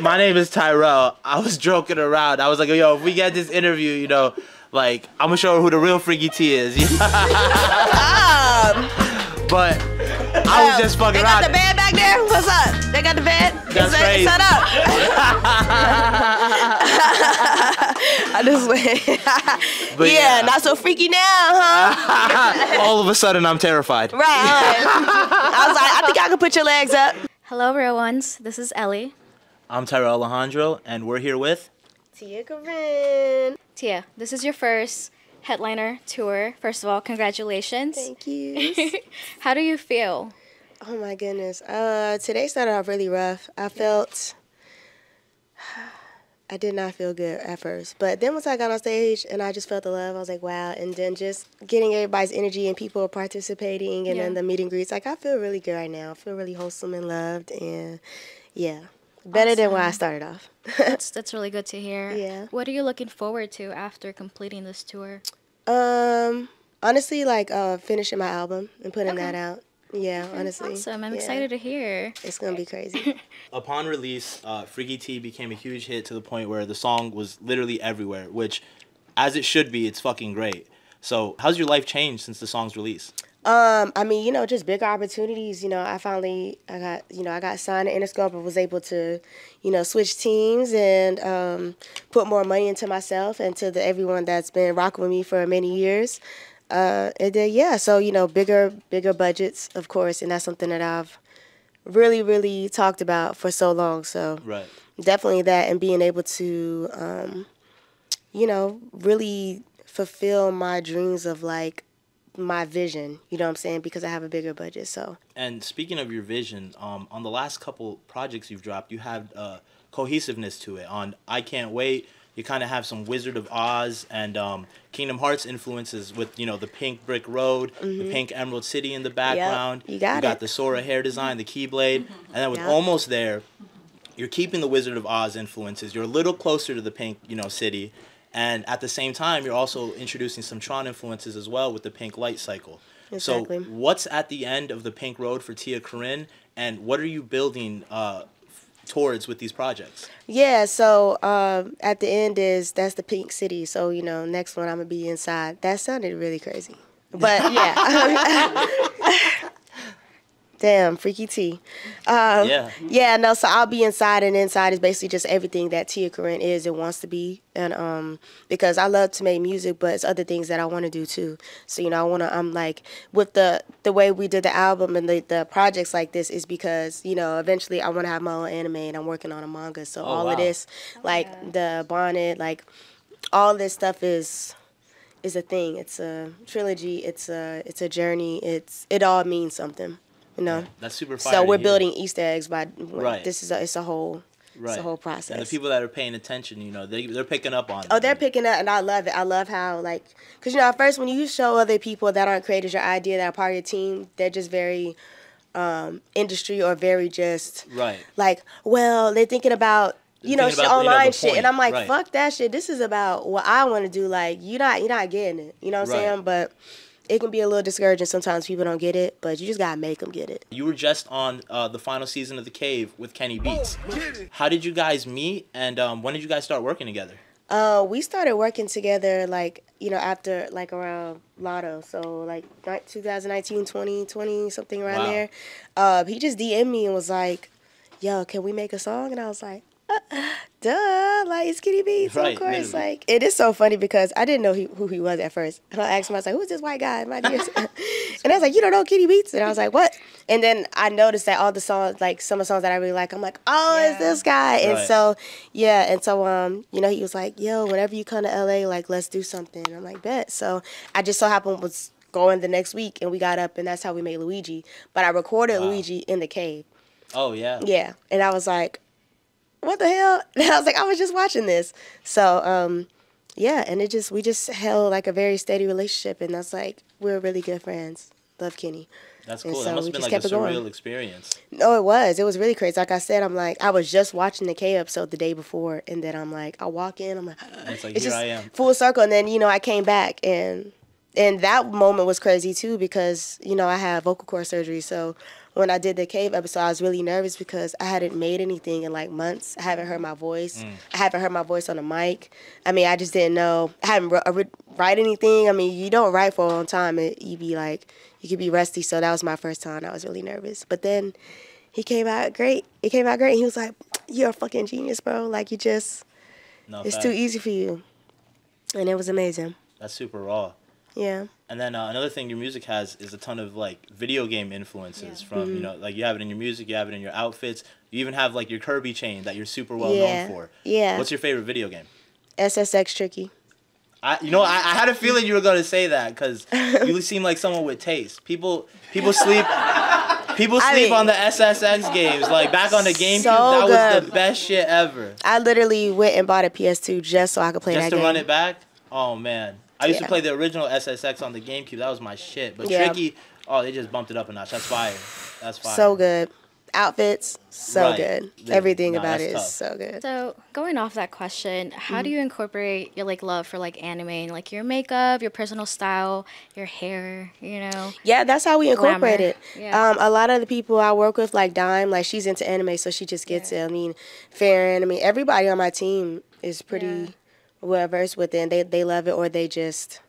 My name is Tyrel. I was joking around. I was like, yo, if we get this interview, you know, like, I'm gonna show her who the real Freaky T is. But I was just fucking around. They got the bed back there? What's up? They got the bed? That's crazy. Set up. I just went. But yeah, not so freaky now, huh? All of a sudden, I'm terrified. Right. I was like, I think I can put your legs up. Hello, real ones. This is Ellie. I'm Tyrel Alejandro, and we're here with Tiacorine. Tia, this is your first headliner tour. First of all, congratulations. Thank you. How do you feel? Oh my goodness. Today started off really rough. I did not feel good at first. But then once I got on stage and I just felt the love, I was like, wow. And then just getting everybody's energy and people participating and then the meet and greets, like I feel really good right now. I feel really wholesome and loved and yeah. Better than when I started off. That's really good to hear. Yeah. What are you looking forward to after completing this tour? Honestly, like finishing my album and putting that out. Yeah, honestly. Awesome. I'm excited to hear. It's going to be crazy. Upon release, Freaky T became a huge hit to the point where the song was literally everywhere, which, as it should be, it's fucking great. So how's your life changed since the song's release? I mean, you know, just bigger opportunities. You know, I got signed to Interscope and was able to, you know, switch teams and put more money into myself and to everyone that's been rocking with me for many years. And then, yeah, so, you know, bigger budgets, of course, and that's something that I've really, really talked about for so long. So definitely that, and being able to, you know, really fulfill my dreams of, like, my vision, you know what I'm saying, because I have a bigger budget. So. And speaking of your vision, on the last couple projects you've dropped, you have cohesiveness to it. On I Can't Wait, you kind of have some Wizard of Oz and Kingdom Hearts influences with, you know, the pink brick road, the pink Emerald City in the background. Yep, you got the Sora hair design, the Keyblade, and then with Almost There, you're keeping the Wizard of Oz influences. You're a little closer to the pink, you know, city. And at the same time, you're also introducing some Tron influences as well with the pink light cycle. Exactly. So what's at the end of the pink road for Tiacorine, and what are you building towards with these projects? Yeah, so at the end that's the pink city. So, you know, next one I'm going to be inside. That sounded really crazy. But, yeah. Damn, Freaky T. Yeah, no, so I'll be inside, and inside is basically just everything that Tiacorine is and wants to be. And because I love to make music, but it's other things that I want to do too. So, you know, I'm like, with the way we did the album and the projects like this is because, you know, eventually I want to have my own anime and I'm working on a manga. So of this, like the bonnet, like all this stuff is a thing. It's a trilogy. It's a journey. It all means something. You know, that's super fire. So we're building Easter eggs by This is it's a whole process. And the people that are paying attention, you know, they're picking up on it. Oh, they're picking up, and I love it. I love how, like, because, you know, at first when you show other people that aren't creators your idea, that are part of your team, they're just very industry or very just like, well, they're thinking about, you know, online shit, and I'm like, fuck that shit. This is about what I want to do. Like, you're not getting it. You know what I'm saying? But it can be a little discouraging sometimes. People don't get it, but you just gotta make them get it. You were just on the final season of The Cave with Kenny Beats. How did you guys meet, and when did you guys start working together? We started working together, like, you know, after, like, around Lotto. So, like, 2019, 2020, something around there. He just DM'd me and was like, yo, can we make a song? And I was like, duh, like, it's Kenny Beats, of course. Literally. Like, it is so funny because I didn't know who he was at first. And I asked him, I was like, who's this white guy in my DMs? And I was like, you don't know Kenny Beats? And I was like, what? And then I noticed that all the songs, like, some of the songs that I really like, I'm like, oh, it's this guy. And so, you know, he was like, yo, whenever you come to LA, like, let's do something. And I'm like, bet. So I just so happened was going the next week, and we got up, and that's how we made Luigi. But I recorded Luigi in the cave. Oh, yeah. Yeah. And I was like, what the hell? And I was like, I was just watching this. So, yeah, and we just held, like, a very steady relationship, and that's, like, we're really good friends. Love Kenny. That's cool. That must have been, like, a surreal experience. No, it was. It was really crazy. Like I said, I'm like, I was just watching the K episode the day before, and then I'm like, I walk in, I'm like, and it's like, here I am. Full circle, and then, you know, I came back, and And that moment was crazy too because, you know, I had vocal cord surgery. So when I did the cave episode, I was really nervous because I hadn't made anything in like months. I haven't heard my voice. I haven't heard my voice on the mic. I mean, I just didn't know. I haven't write anything. I mean, you don't write for a long time. You be like, you could be rusty. So that was my first time. I was really nervous. But then he came out great. It came out great. And he was like, you're a fucking genius, bro. Like, you just, it's too easy for you. And it was amazing. That's super raw. Yeah. And then another thing your music has is a ton of like video game influences from, you know, like you have it in your music, you have it in your outfits. You even have like your Kirby chain that you're super well known for. Yeah. What's your favorite video game? SSX Tricky. I had a feeling you were going to say that because you seem like someone with taste. People sleep on the SSX games. Like back on the GameCube, that was the best shit ever. I literally went and bought a PS2 just so I could play that game. Just to run it back? Oh, man. I used to play the original SSX on the GameCube. That was my shit. But Tricky, they just bumped it up a notch. That's fire. That's fire. So good. Outfits, so good. Everything about it is so good. So going off that question, how do you incorporate your like love for like anime and like your makeup, your personal style, your hair, you know? Yeah, that's how we incorporate it. Yeah. A lot of the people I work with, like Dime, like she's into anime, so she just gets it. I mean, Farron, I mean, everybody on my team is pretty well versed with it, and they love it, or they just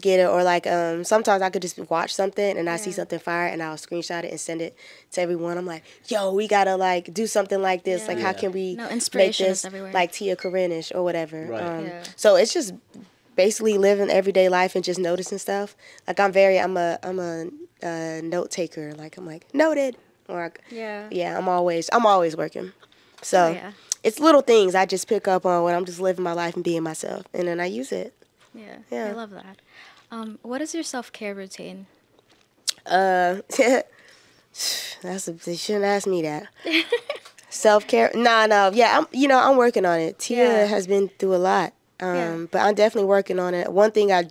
get it, or like sometimes I could just watch something and I see something fire and I'll screenshot it and send it to everyone. I'm like, yo, we gotta like do something like this. Like, how can we make this like Tiacorine-ish or whatever? Right. So it's just basically living everyday life and just noticing stuff. Like I'm a note taker. Like I'm like noted, or I'm always working. So it's little things I just pick up on when I'm just living my life and being myself, and then I use it. Yeah, I love that. What is your self-care routine? They shouldn't ask me that. Self-care? No. Yeah, I'm working on it. Tia has been through a lot, but I'm definitely working on it. One thing I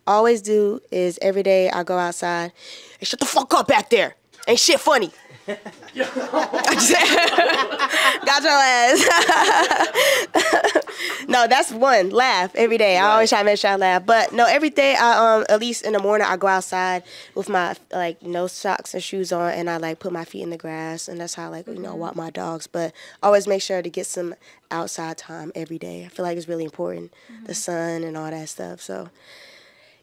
always do, is every day I go outside. Hey, shut the fuck up back there. Ain't shit funny. Got your ass. No, that's one. Laugh every day. I always try to make sure I laugh. But no, every day I at least in the morning I go outside with my like no socks and shoes on, and I like put my feet in the grass, and that's how I like walk my dogs. But I always make sure to get some outside time every day. I feel like it's really important. The sun and all that stuff. So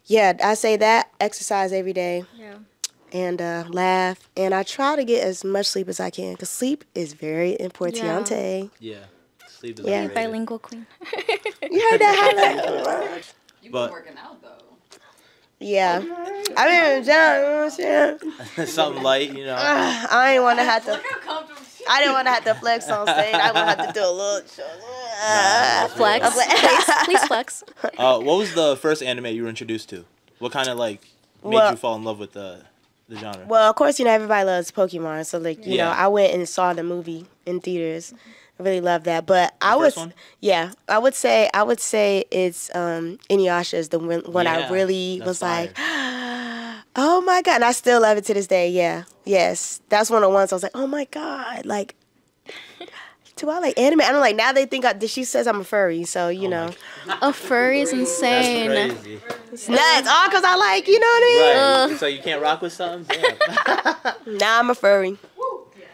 yeah, I say that, exercise every day. Yeah. And laugh, and I try to get as much sleep as I can, because sleep is very important. Yeah, sleep is bilingual queen. You heard that? You've been working out though. Yeah, I mean, you know what I'm saying? Something light, you know. I didn't want to have to. I didn't want to have to flex on stage. I want to have to do a little flex. Please flex. What was the first anime you were introduced to? What kind of like made you fall in love with the genre? Well, of course, everybody loves Pokemon. So, like, you know, I went and saw the movie in theaters. I really love that. But I would say it's Inuyasha is the one I really was like, oh my God. And I still love it to this day. Yeah. Yes. That's one of the ones I was like, oh my God. Like, do I like anime? I don't like, now they think she says I'm a furry, so you know. A furry is insane. That's crazy. It's nuts. All because I like, you know what I mean? Right. So you can't rock with something? Damn. Nah, I'm a furry.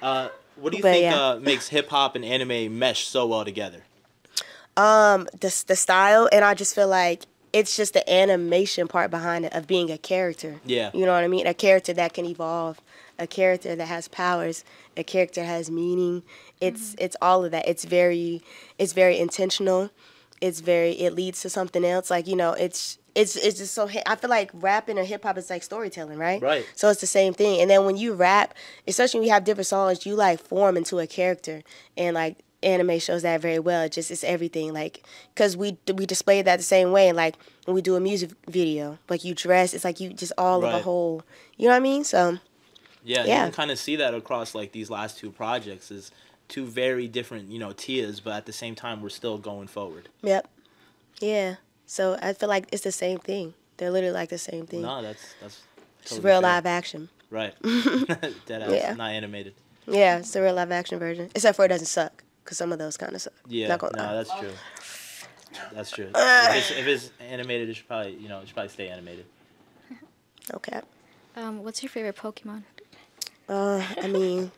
What do you think makes hip hop and anime mesh so well together? The style, and I just feel like it's just the animation part behind it of being a character. Yeah. You know what I mean? A character that can evolve, a character that has powers, a character that has meaning. It's all of that. It's very intentional. It leads to something else. Like, you know, it's just so, I feel like rapping or hip hop is like storytelling, right? Right. So it's the same thing. And then when you rap, especially when you have different songs, you like form into a character, and like anime shows that very well. It's everything, like, because we display that the same way. Like when we do a music video, like you dress, it's like you just all of a whole, you know what I mean? So yeah, you can kind of see that across like these last two projects is two very different, you know, tiers, but at the same time we're still going forward. Yep. Yeah. So I feel like it's the same thing. They're literally like the same thing. No, that's totally it's real fair. live action. Right. Deadass, not animated. Yeah, it's the real live action version. Except for it doesn't suck, because some of those kind of suck. Yeah, no, that's true. That's true. If it's animated, it should probably stay animated. Okay. What's your favorite Pokemon? I mean,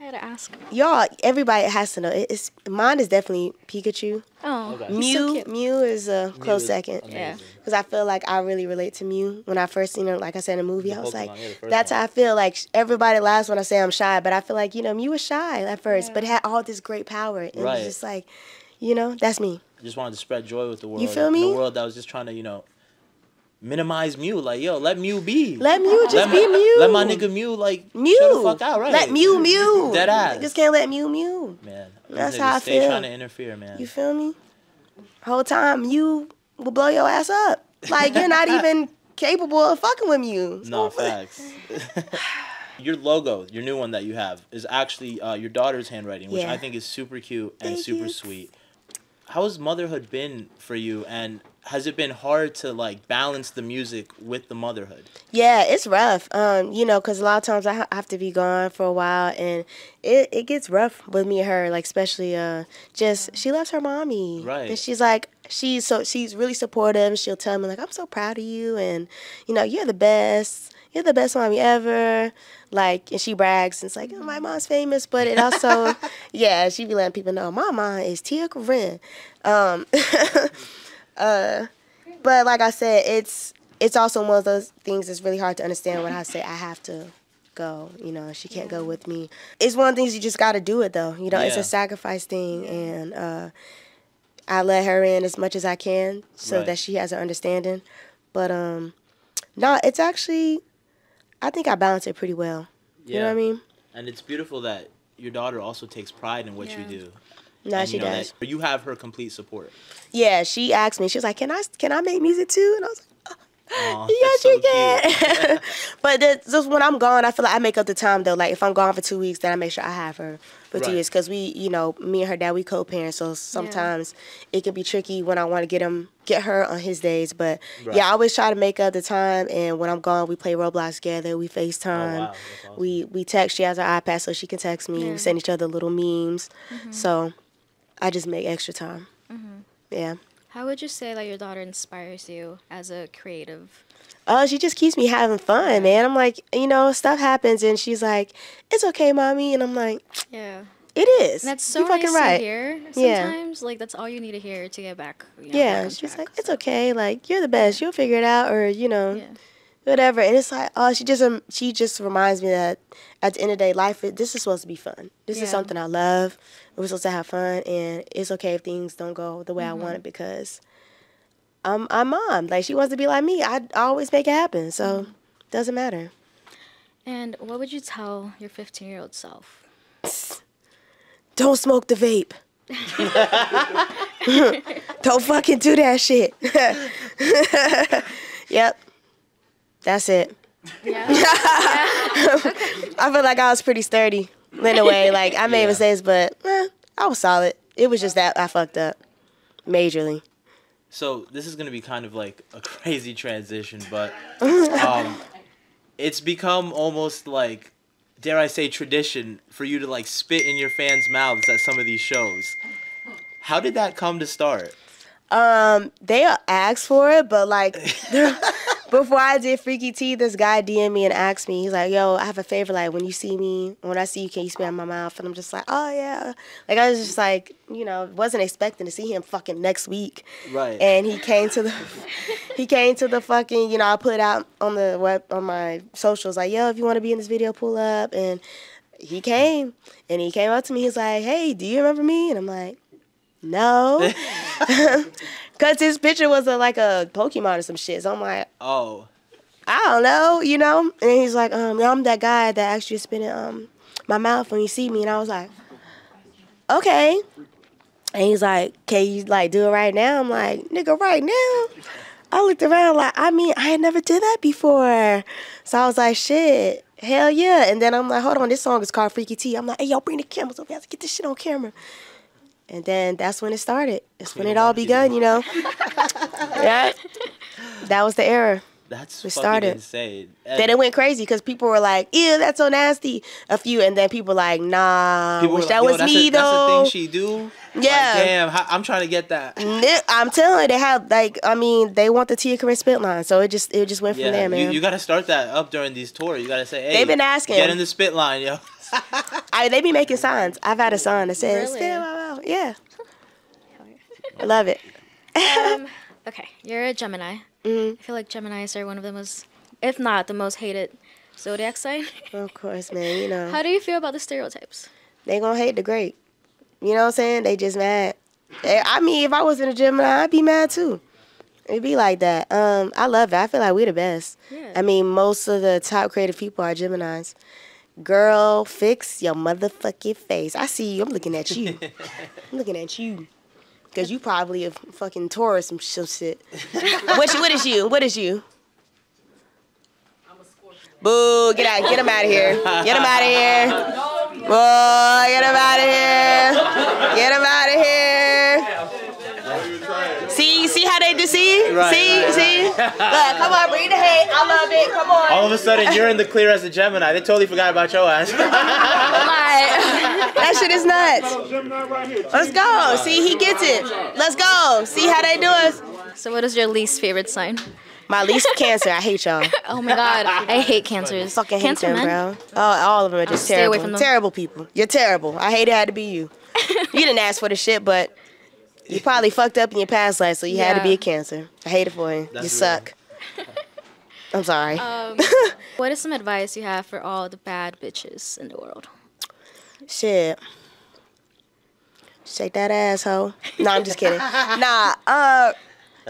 I had to ask. y'all, everybody has to know. Mine is definitely Pikachu. Oh, Okay. he's so Mew, cute. Mew is a close second. Yeah. Because I feel like I really relate to Mew. When I first seen her, like I said in the movie, The I was Pokemon, like, yeah, the first that's one. how I feel. Like, everybody laughs when I say I'm shy, but I feel like, Mew was shy at first, Yeah. but it had all this great power. And Right. it's just like, that's me. I just wanted to spread joy with the world. You feel me? In a world that was just trying to, minimize Mew. Like, yo, let Mew be. Let Mew just be Mew. Let my nigga Mew, Mew. chill the fuck out, right? Let Mew Mew. Dead ass. Niggas can't let Mew. Man, That's these how niggas I stay feel. trying to interfere, man. You feel me? Whole time, Mew will blow your ass up. Like, you're not even capable of fucking with Mew. No, facts. Your logo, your new one that you have, is actually your daughter's handwriting, which Yeah. I think is super cute and Thank super you. sweet. How has motherhood been for you, and has it been hard to balance the music with the motherhood? Yeah, it's rough. Because a lot of times I have to be gone for a while, and it gets rough with me and her. Like, especially she loves her mommy, Right. And she's like, she's really supportive. She'll tell me like, I'm so proud of you, and you're the best. You're the best mommy ever. Like, and she brags, and it's like, oh, my mom's famous, but it also, yeah, she be letting people know my mom is Tiacorine. But like I said, it's also one of those things that's really hard to understand when I say I have to go, she can't go with me. It's one of the things you just got to do it though, it's Yeah. a sacrifice thing, and I let her in as much as I can so Right. that she has an understanding. But no, it's actually, I think I balance it pretty well. You know what I mean? And it's beautiful that your daughter also takes pride in what you Yeah. do. No, And, she does. that you have her complete support. Yeah, she asked me. She was like, "Can I make music too?" And I was like, Aw, "Yes, that's so you can." But just when I'm gone, I feel like I make up the time though. Like if I'm gone for 2 weeks, then I make sure I have her for 2 Right. weeks because we, me and her dad, we co-parent. So sometimes it can be tricky when I want to get her on his days. But Right. yeah, I always try to make up the time. And when I'm gone, we play Roblox together. We FaceTime. Oh, wow. That's awesome. We text. She has her iPad so she can text me. Yeah. We send each other little memes. So I just make extra time. Yeah. How would you say that your daughter inspires you as a creative? She just keeps me having fun, man. I'm like, stuff happens, and she's like, "It's okay, mommy," and I'm like, Yeah. "It is." And that's so you fucking nice right. to hear. Yeah. Sometimes, like, that's all you need to hear to get back. Yeah, back on she's track, like, "It's so. okay. Like, you're the best. You'll figure it out," or Yeah. whatever. And it's like, she just reminds me that at the end of the day, this is supposed to be fun. This is Yeah. something I love. We're supposed to have fun, and it's okay if things don't go the way I want it because I'm mom. Like she wants to be like me. I always make it happen. So doesn't matter. And what would you tell your 15-year-old self? Don't smoke the vape. Don't fucking do that shit. Yep. That's it. Yeah. I feel like I was pretty sturdy in a way. Like I made Yeah. mistakes, but I was solid. It was just that I fucked up majorly. So this is gonna be kind of like a crazy transition, but it's become almost like, dare I say, tradition for you to spit in your fans' mouths at some of these shows. How did that come to start? They asked for it, but before I did Freaky Tea, this guy DM'd me and asked me, he's like, "Yo, I have a favor. Like, when I see you, can you spit in my mouth?" And I'm just like, "Oh yeah." Like I was just like, wasn't expecting to see him fucking next week. Right. And he came to the fucking, I put out on on my socials like, "Yo, if you want to be in this video, pull up." And he came up to me. He's like, "Hey, do you remember me?" And I'm like, "No." Because his picture was like a Pokemon or some shit. So I'm like, Oh. I don't know. And he's like, I'm that guy that asked you to spit in my mouth when you see me. And I was like, okay. And he's like, can you do it right now? I'm like, nigga, right now? I looked around like, I had never did that before. So I was like, shit, hell yeah. And then I'm like, hold on, this song is called Freaky Tea. I'm like, hey, yo, bring the cameras over. We have to get this shit on camera. And then that's when it started. That's when it all begun, Yeah. That was the era. That's We fucking started. insane. Then it went crazy because people were like, ew, that's so nasty. A few, and then people were like, nah, People wish were that like, was yo, me, that's a though. thing she do? Yeah. Like, damn, I'm trying to get that. I'm telling you, they have, like, I mean, they want the Tiacorine spit line, so it just went from there, man. You got to start that up during these tours. You got to say, hey, They've been asking. Get in the spit line, yo. They be making signs. I've had a sign that says, Really? spit in my mouth. Yeah. I love it. Okay, you're a Gemini. Mhm. I feel like Geminis are one of the most, if not the most hated zodiac sign. Of course, man, you know. How do you feel about the stereotypes? They gonna hate the great. You know what I'm saying? They just mad. I mean, if I was in a Gemini, I'd be mad too. It'd be like that. I love it. I feel like we're the best. Yeah. I mean, most of the top creative people are Geminis. Girl, fix your motherfucking face. I see you. I'm looking at you. I'm looking at you. Because you probably a fucking Taurus or some shit. What is you? What is you? Boo, get him out of here. Get him out of here. Boy, get him out of here. Get him out of here. See how they deceive? Right, See? Look, come on, bring the hate. I love it. Come on. All of a sudden, you're in the clear as a Gemini. They totally forgot about your ass. That shit is nuts. Let's go. See, he gets it. Let's go. See how they do us. So what is your least favorite sign? My least Cancer. I hate y'all. Oh my god, I hate cancers. Fucking hate Cancer them, men? bro. Oh, all of them are just stay away terrible. from them. Terrible people. You're terrible. I hate it had to be you. You didn't ask for the shit, but you probably fucked up in your past life, so you had to be a Cancer. I hate it for you. That's You real. suck. I'm sorry. What is some advice you have for all the bad bitches in the world? Shit. Shake that asshole. No, I'm just kidding.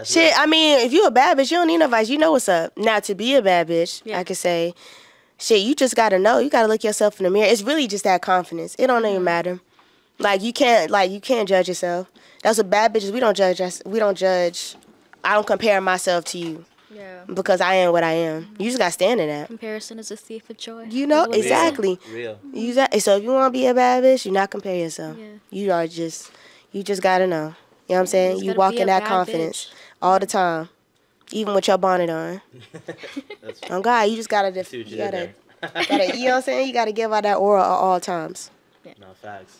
Shit, I mean, if you a bad bitch, you don't need no advice. You know what's up. Now, to be a bad bitch, Yeah. I could say, shit, you just gotta know. You gotta look yourself in the mirror. It's really just that confidence. It don't even matter. Like, you can't judge yourself. That's what bad bitches, we don't judge us. We don't judge. I don't compare myself to you Yeah. because I am what I am. You just gotta stand in that. Comparison is a thief of joy. You know, is what they say. exactly. Real. So if you want to be a bad bitch, you not compare yourself. Yeah. You just gotta know. You know what I'm saying? just You gotta walk be in a that bad confidence all the time, even with your bonnet on. Oh God, you just gotta, See what you you did gotta, there. you know what I'm saying? You gotta give out that aura at all times. No, facts.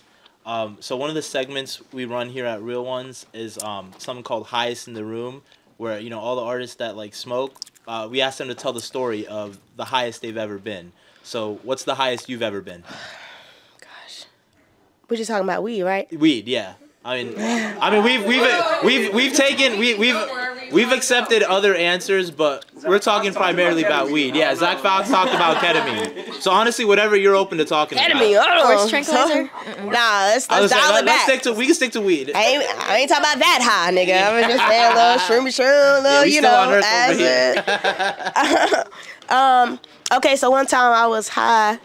So one of the segments we run here at Real Ones is something called Highest in the Room, where, you know, all the artists that like smoke, we ask them to tell the story of the highest they've ever been. So what's the highest you've ever been? Gosh, we're just talking about weed, right? Weed, yeah. I mean, we've accepted other answers, but we're talking primarily about weed. Yeah, Zach Fox talked about ketamine. So honestly, whatever you're open to talking Ketamine, about. Horse tranquilizer? Nah, let's dial it back. We can stick to weed. I ain't talking about that high, nigga. I was just saying a little shroom, little, we you still on know, Earth over acid. Okay, so one time I was high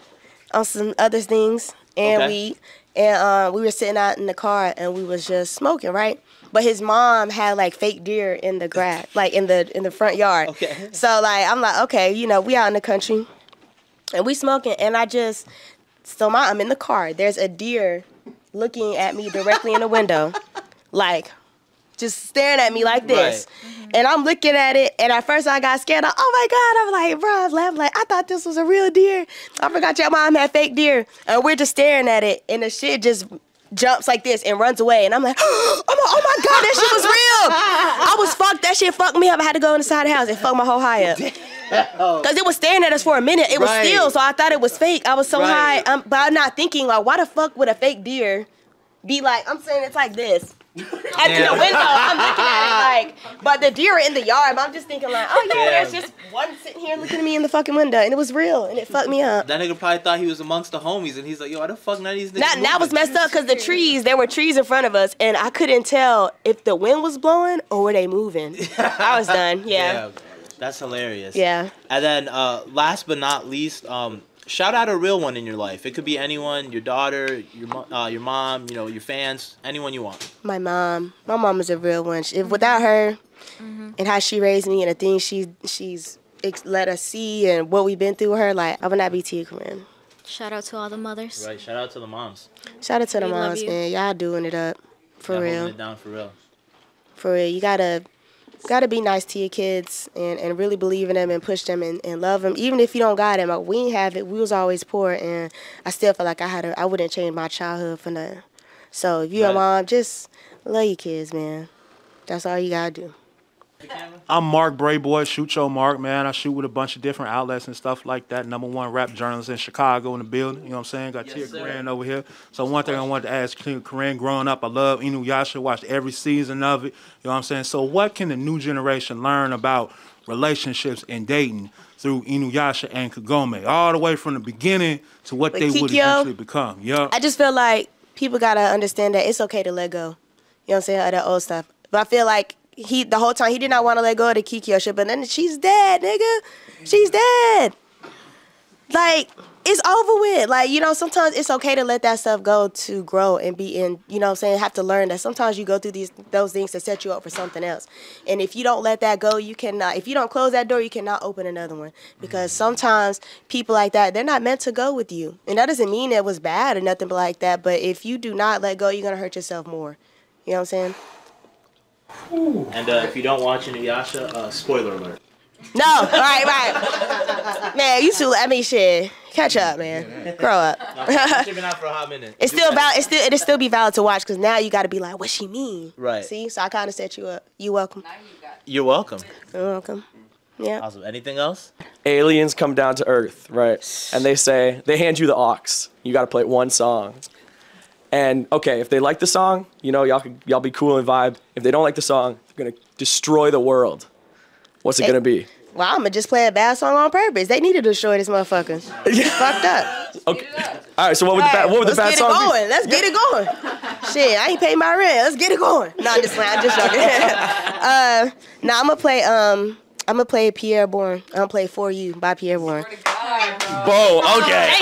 on some other things and Okay. weed, and we were sitting out in the car and we was just smoking, right? But his mom had like fake deer in the grass, like in the front yard. Okay. So like I'm like, okay, you know, we out in the country and we smoking, and I'm in the car. There's a deer looking at me directly in the window, like just staring at me like this. Right. And I'm looking at it, and at first I got scared. Oh my God, I'm like, bro, I was laughing like, I thought this was a real deer. I forgot your mom had fake deer. And we're just staring at it, and the shit just jumps like this and runs away. And I'm like, oh my God, that shit was real. I was fucked. That shit fucked me up. I had to go inside the house and fuck my whole high up. Because it was staring at us for a minute. It was Right. still, so I thought it was fake. I was so Right. high, but I'm not thinking, like, why the fuck would a fake deer be like, I'm saying it's like this. At the window, I'm looking at it like, but the deer are in the yard, but I'm just thinking like, oh yeah, there's just one sitting here looking at me in the fucking window, and it was real, and it fucked me up. That nigga probably thought he was amongst the homies, and he's like, yo, why the fuck none of these niggas That was moving? messed up because there were trees in front of us, and I couldn't tell if the wind was blowing or were they moving. I was done. Yeah. That's hilarious. Yeah. And then last but not least, shout out a real one in your life. It could be anyone, your daughter, your mom, you know, your fans, anyone you want. My mom. My mom is a real one. If without her and how she raised me and the things she's let us see and what we've been through with her, like, I would not be Tiacorine. Shout out to all the mothers. Right. Shout out to the moms. Shout out to the We love moms, you. man. Y'all doing it up. For Y'all real. holding it down for real. For real. You gotta gotta be nice to your kids and really believe in them and push them and love them. Even if you don't got them, we ain't have it. We was always poor, and I still feel like I wouldn't change my childhood for nothing. So if you're a mom, just love your kids, man. That's all you gotta do. I'm Mark Brayboy, Shoot Your Mark, man. I shoot with a bunch of different outlets and stuff like that. #1 rap journalist in Chicago in the building. You know what I'm saying? Got Tiacorine over here. So one thing I wanted to ask Tiacorine, growing up, I love Inuyasha, watched every season of it. You know what I'm saying? So what can the new generation learn about relationships and dating through Inuyasha and Kagome, all the way from the beginning to what they would eventually become? Yeah. I just feel like people gotta understand that it's okay to let go. You know what I'm saying? Of that old stuff. But I feel like the whole time he did not want to let go of the Kikyo shit, but then she's dead, nigga. She's dead. Like, it's over with. Like, you know, sometimes it's okay to let that stuff go to grow and be in, you know what I'm saying, have to learn that sometimes you go through those things to set you up for something else. And if you don't let that go, you cannot, if you don't close that door, you cannot open another one. Because sometimes people like that, they're not meant to go with you. And that doesn't mean it was bad or nothing like that, but if you do not let go, you're going to hurt yourself more. You know what I'm saying? And if you don't watch Inuyasha, spoiler alert. No, right. Man, you too. I mean, shit. Catch up, man. Grow up. It's been out for a hot minute. It's still valid. It'll still be valid to watch because now you got to be like, what she mean? Right. See, so I kind of set you up. You welcome. You're welcome. You're welcome. Yeah. Awesome. Anything else? Aliens come down to Earth, right? And they hand you the aux. You got to play one song. And okay, if they like the song, you know, y'all be cool and vibe. If they don't like the song, they're gonna destroy the world. What's it gonna be? Well, I'm gonna just play a bad song on purpose. They need to destroy this motherfucker. Fucked up. Okay. All right. So what would the bad song be? Let's get it going. Shit, I ain't paying my rent. Let's get it going. No, I'm just joking. Nah, I'm gonna play Pierre Bourne. I'm gonna play For You by Pierre Bourne. Bo. Okay.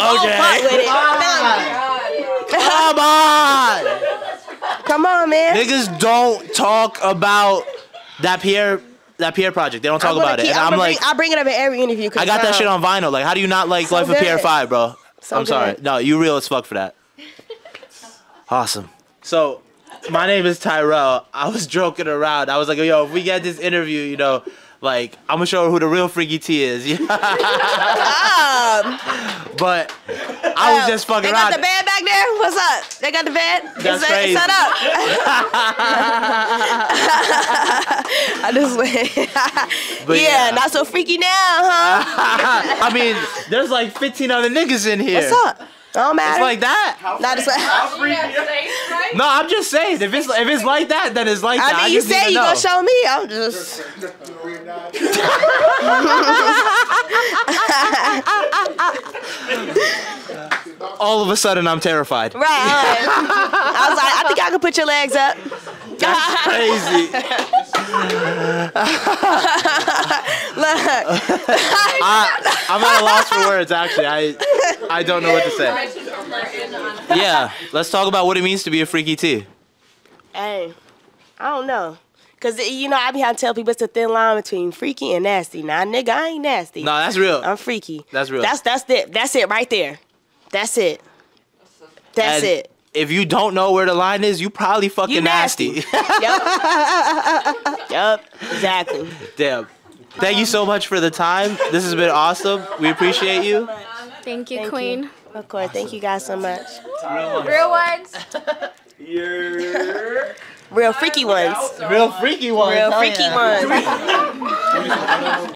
Come on! Come on, man. Niggas don't talk about that Pierre project. They don't talk about it. And I bring it up in every interview. I got that shit on vinyl. Like, how do you not like Life of Pierre 5, bro? I'm sorry. No, you real as fuck for that. Awesome. So, my name is Tyrel. I was joking around. I was like, yo, if we get this interview, you know, like, I'm gonna show her who the real Freaky T is. But I was just fucking around. They got the bed back there? What's up? They got the bed? That's crazy. Set up. I just went. Yeah, not so freaky now, huh? I mean, there's like 15 other niggas in here. What's up? Don't matter. It's like that. Not just like. No, I'm just saying. If it's like that, then it's like that. I mean, you say you gonna show me. I'm just. All of a sudden, I'm terrified. Right. I was like, I think I can put your legs up. That's crazy. Look. I'm at a loss for words, actually. I don't know what to say. Yeah, let's talk about what it means to be a freaky T. Hey, I don't know. Because, you know, I be having to tell people it's a thin line between freaky and nasty. Nah, nigga, I ain't nasty. No, that's real. I'm freaky. That's real. That's it. That's it right there. That's it. That's it. If you don't know where the line is, you probably fucking You nasty. Yup. Exactly. Damn. Thank you so much for the time. This has been awesome. We appreciate you. Thank you, Queen. Of course. Thank you guys so much. Real ones. Real freaky ones. Real freaky ones. Real freaky ones.